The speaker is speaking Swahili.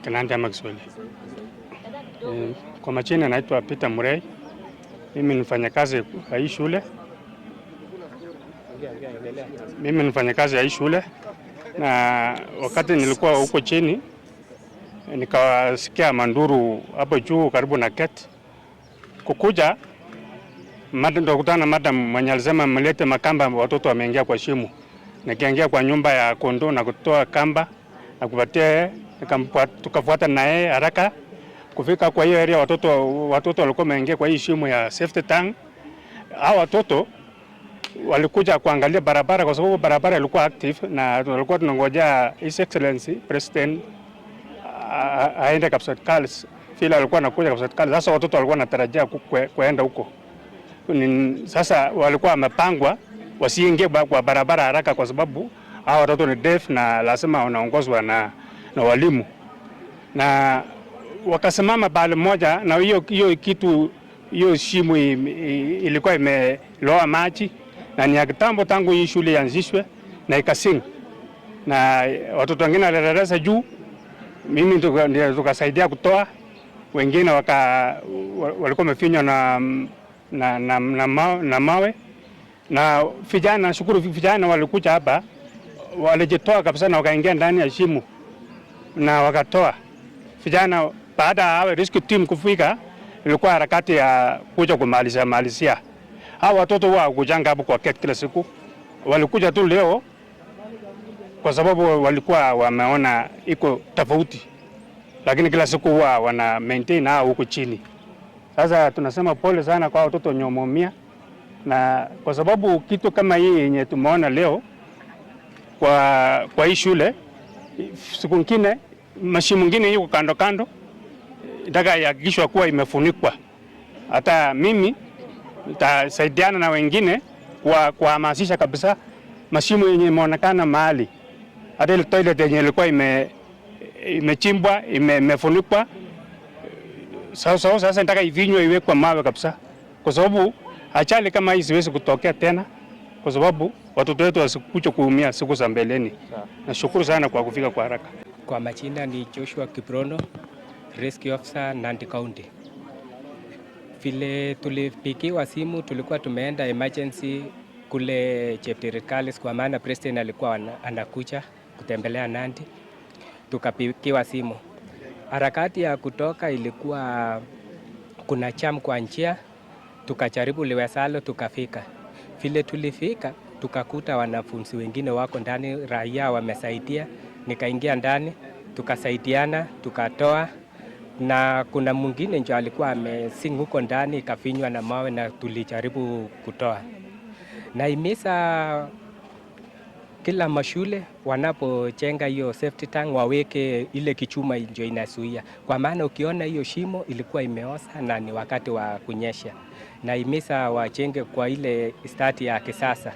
Kinanja Maxwell. Kwa majina naitwa Peter Murray. Mimi ni mfanyakazi wa hii shule. Na wakati nilikuwa huko chini nikawasikia manduru hapo juu karibu na gate. Kukuja ndokutana madam mwenye alisema mlete makamba, watoto wameingia kwa shimo. Nikaingia kwa nyumba ya kondoo na kutoa kamba na kupatia, tukafuata na yeye haraka kufika kwa hiyo area. Watoto walikuwa wameingia kwa hii shimo ya safety tank. Hao watoto walikuja kuangalia barabara kwa sababu barabara ilikuwa active, na walikuwa tunangojea His Excellency President aende Kapsatkalis. Fila alikuwa anakuja Kapsatkalis. Sasa watoto walikuwa wanatarajia kuenda huko. Sasa walikuwa wamepangwa wasiingie kwa barabara haraka kwa sababu hao watoto ni deaf na lazima wanaongozwa na walimu. Na wakasimama pale moja, na hiyo shimo ilikuwa imeloa maji, na ni kitambo tangu hii shule ianzishwe na ikasing. Na watoto wengine walirarasa juu, mimi ndio tukasaidia kutoa. Wengine walikuwa wamefinywa na mawe. Na vijana, shukuru vijana walikuja hapa, walijitoa kabisa na wakaingia ndani ya shimo na wakatoa. Vijana baada ya rescue team kufika, ilikuwa harakati ya kuja kumalizia. Hao watoto wao kujanga hapo kwa gate kila siku. Walikuja tu leo kwa sababu walikuwa wameona iko tofauti. Lakini kila siku huwa wana maintain hao huko chini. Sasa tunasema pole sana kwa watoto nyomomia, na kwa sababu kitu kama hii yenye tumeona leo kwa hii shule, siku nyingine mashimo mengine yuko kando nataka ihakikishwe kuwa imefunikwa. Hata mimi nitasaidiana na wengine kuhamasisha kabisa mashimo yenye imeonekana mahali. Hata ile toilet yenye ilikuwa imechimbwa, imefunikwa. Sasa nataka ivinywe, iwekwe mawe kabisa, kwa sababu ajali kama hii siwezi kutokea tena, kwa sababu watoto wetu wasikuja kuumia siku za mbeleni. Nashukuru sana kwa kufika kwa haraka. Kwa majina ni Joshua Kiprono, Rescue Officer Nandi County. Vile tulipigiwa simu, tulikuwa tumeenda emergency kule Cheptirikalis kwa maana President alikuwa anakuja kutembelea Nandi. Tukapigiwa simu. Harakati ya kutoka ilikuwa kuna jam kwa njia, tukajaribu liwezalo tukafika. Vile tulifika tukakuta wanafunzi wengine wako ndani, raia wamesaidia, nikaingia ndani, tukasaidiana, tukatoa, na kuna mwingine ndio alikuwa amesing huko ndani, ikafinywa na mawe na tulijaribu kutoa. Naimiza kila mashule wanapojenga hiyo safety tank waweke ile kichuma ndio inazuia, kwa maana ukiona hiyo shimo ilikuwa imeosa na ni wakati wa kunyesha. Naimiza wajenge kwa ile stati ya kisasa.